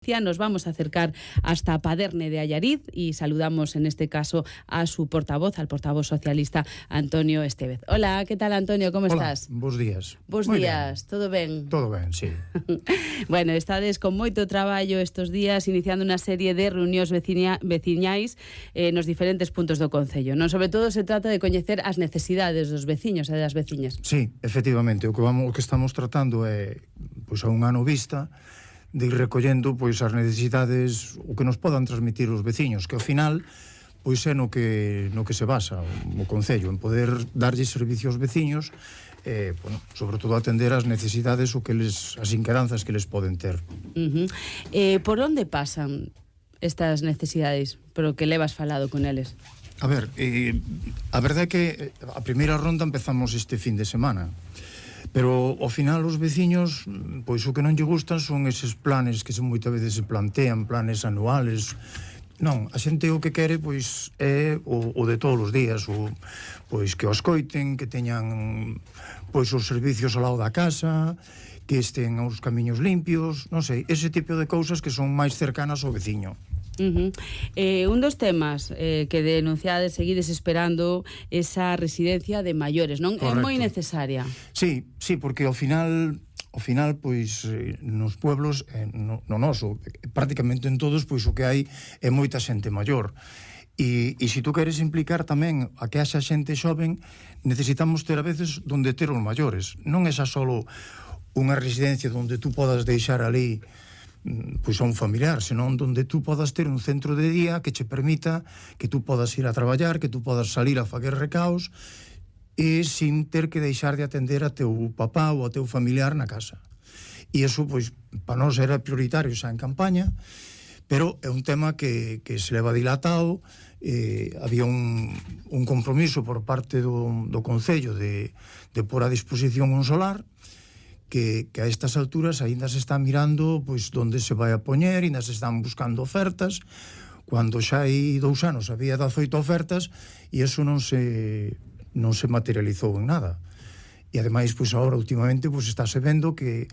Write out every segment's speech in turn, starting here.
Nos vamos a acercar hasta Paderne de Allariz y saludamos en este caso a su portavoz, al portavoz socialista Antonio Estévez. Hola, ¿qué tal, Antonio? ¿Cómo estás? Bos días. Bos días, todo ben? Todo ben, sí. Bueno, estades con moito traballo estes días iniciando unha serie de reunións veciñais nos diferentes puntos do concello. Non, sobre todo se trata de coñecer as necesidades dos veciños e das veciñas. Sí, efectivamente, o que estamos tratando é pois a un ano vista de ir recollendo pois as necesidades o que nos podan transmitir os veciños, que ao final pois é no que se basa o concello, en poder darlle servicio aos veciños, bueno, sobre todo atender as necesidades ou as inquedanzas que les poden ter. Por onde pasan estas necesidades, por o que levas falado con eles? A ver, a verdade é que a primeira ronda empezamos este fin de semana, pero ao final os veciños pois o que non lle gustan son eses planes que moitas veces se plantean, planes anuales. Non, a xente o que quere pois é o de todos os días, pois que o escoiten, que teñan pois os servicios ao lado da casa, que estén os camiños limpios, non sei, ese tipo de cousas que son máis cercanas ao veciño. Un dos temas que denunciades, seguides esperando esa residencia de maiores, non? Correcto. É moi necesaria. Sí, porque ao final pois nos pueblos, no noso, prácticamente en todos, pois o que hai é moita xente maior. E se tú queres implicar tamén a que haxa xente xoven, necesitamos ter a veces donde ter os maiores. Non é xa solo unha residencia onde tú podas deixar ali pois a un familiar, senón donde tú podas ter un centro de día que che permita que tú podas ir a traballar, que tú podas salir a facer recaos e sin ter que deixar de atender a teu papá ou a teu familiar na casa. E iso, pois, para nós era prioritario xa en campaña, pero é un tema que se leva dilatado. Había un compromiso por parte do Concello de pôr a disposición un solar que a estas alturas aínda se está mirando pois onde se vai a poñer, aínda se están buscando ofertas, cando xa hai 2 anos había 18 ofertas e eso non se materializou en nada. E ademais, pois agora últimamente pois estáse vendo que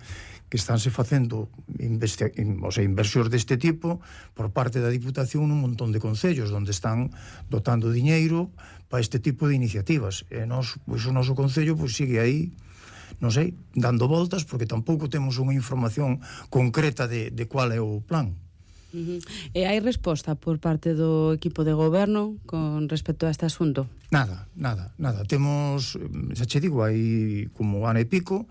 estánse facendo inversións deste tipo por parte da Diputación nun montón de concellos onde están dotando diñeiro para este tipo de iniciativas. E nós, pois o noso concello pois sigue aí, non sei, dando voltas, porque tampouco temos unha información concreta de cuál é o plan. E hai resposta por parte do equipo de goberno con respecto a este asunto? Nada. Temos, xa che digo, hai como ano e pico,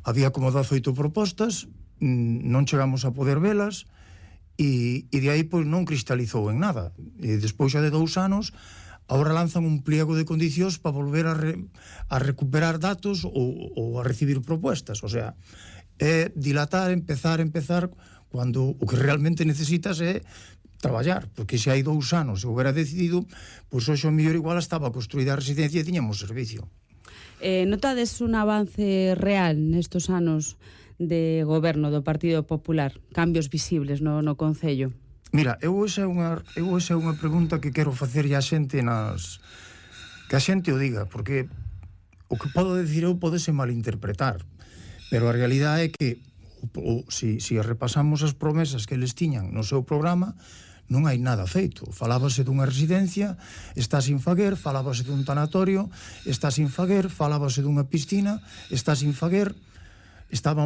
había como 18 propostas, non chegamos a poder velas, e de aí pois non cristalizou en nada. E despois xa de 2 anos agora lanzan un pliego de condicións para volver a recuperar datos ou a recibir propuestas. O sea, é dilatar, empezar, cando o que realmente necesitas é traballar, porque se hai 2 anos se houbera decidido, pois hoxe o mellor igual estaba construída a residencia e tiñamos servicio. Notades un avance real nestos anos de goberno do Partido Popular? Cambios visibles no Concello? Mira, esa é unha pregunta que quero facerlle á xente que a xente o diga, porque o que podo decir eu podese malinterpretar, pero a realidade é que se repasamos as promesas que eles tiñan no seu programa, non hai nada feito. Falábase dunha residencia, está sin faguer, falábase dun tanatorio, está sin faguer, falábase dunha piscina, está sin faguer,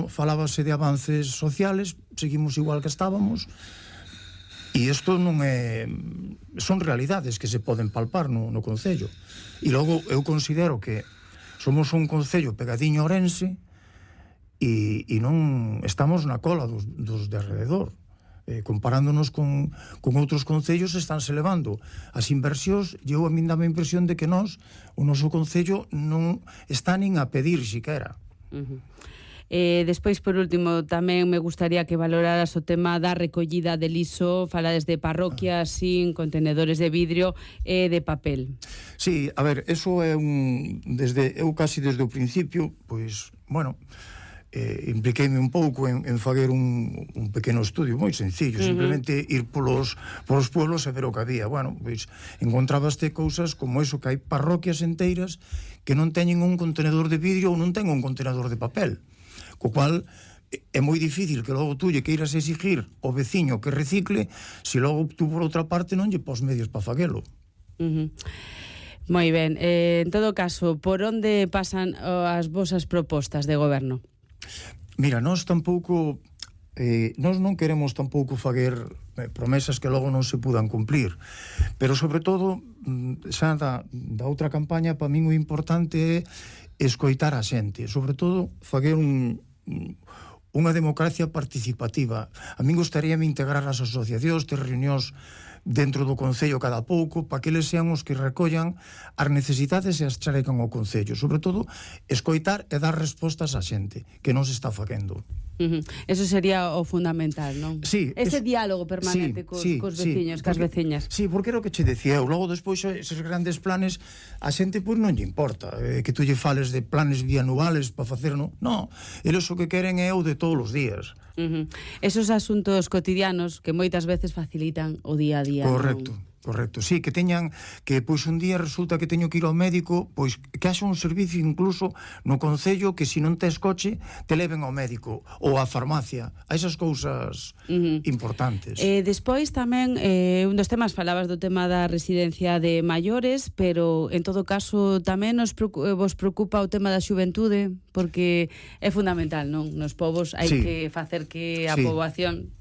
falábase de avances sociales, seguimos igual que estábamos. E isto non é... son realidades que se poden palpar no Concello. E logo eu considero que somos un Concello pegadiño a Ourense e non estamos na cola dos de alrededor. Comparándonos con outros concellos, estánse levando as inversións, e a min dame a impresión de que o noso Concello non está nin a pedir siquera. Despois, por último, tamén me gustaría que valoraras o tema da recollida de liso. Falades de parroquias sin contenedores de vidrio e de papel. Sí, a ver, eso é eu casi desde o principio, pois, bueno, impliqueime un pouco en facer un pequeno estudio moi sencillo, simplemente ir polos pueblos e ver o que había. Bueno, pois encontrabaste cousas como eso, que hai parroquias enteiras que non teñen un contenedor de vidrio ou non ten un contenedor de papel, co cual é moi difícil que logo tú lle queiras exigir ao veciño que recicle se logo tú por outra parte non lle pos medios para faguelo. Moi ben, en todo caso, por onde pasan as vosas propostas de goberno? Mira, nós tampouco nós non queremos tampouco faguer promesas que logo non se pudan cumplir, pero sobre todo xa da outra campaña, para min o importante é escoitar a xente, sobre todo faguer unha democracia participativa. A min gustaríame integrar as asociacións, ter reunións dentro do Concello cada pouco, para que eles sean os que recollan as necesidades e as charecan ao Concello. Sobre todo, escoitar e dar respostas á xente, que non se está facendo. Eso sería o fundamental, non? Sí, ese diálogo permanente cos veciños, cas veciñas. Sí, porque era o que che decía eu. Logo, despois, eses grandes planes, a xente pois non lle importa que tú lle fales de planes bianuales para facer, non? Non, eles o que queren é o de todos os días. Esos asuntos cotidianos que moitas veces facilitan o día a día. Correcto. Non? Correcto, sí, que teñan que pois un día resulta que teño que ir ao médico, pois que haxa un servicio incluso no Concello que se non tes coche te leven ao médico ou á farmacia, a esas cousas importantes. Despois tamén un dos temas, falabas do tema da residencia de maiores, pero en todo caso tamén vos preocupa o tema da xuventude, porque é fundamental, non? Nos povos hai que facer que a poboación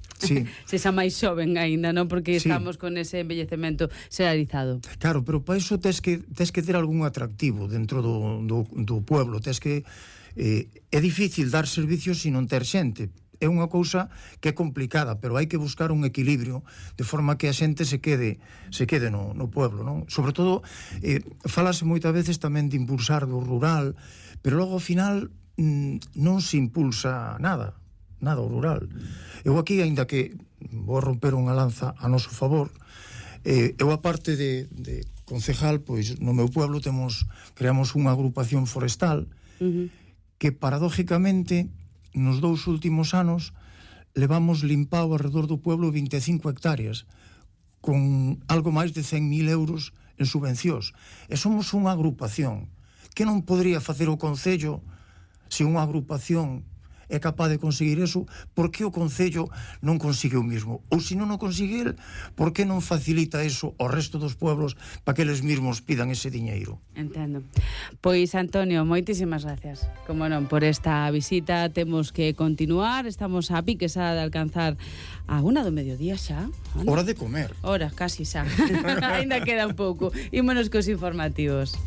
sexa máis xoven aínda, non? Porque estamos con ese envellecemento xeralizado. Claro, pero para iso tes que ter algún atractivo dentro do pueblo. Tes que é difícil dar servicios se non ter xente. É unha cousa que é complicada, pero hai que buscar un equilibrio de forma que a xente se quede no pueblo, non? Sobre todo, falase moitas veces tamén de impulsar do rural, pero logo ao final non se impulsa nada o rural. Eu aquí, aínda que vou romper unha lanza a noso favor, eu aparte de concejal, pois no meu pueblo creamos unha agrupación forestal que paradójicamente nos 2 últimos anos levamos limpado alrededor do pueblo 25 hectáreas con algo máis de 100.000 euros en subvencións. E somos unha agrupación que non podría facer o Concello se unha agrupación é capaz de conseguir eso, por que o Concello non consigue o mismo? Ou se non o consigue el, por que non facilita eso ao resto dos pueblos para que eles mesmos pidan ese diñeiro? Entendo. Pois, Antonio, moitísimas gracias. Como non, por esta visita. Temos que continuar, estamos a piques de alcanzar a 1 do mediodía xa. Hora de comer. Hora, casi xa. Ainda queda un pouco. Ímonos cos informativos.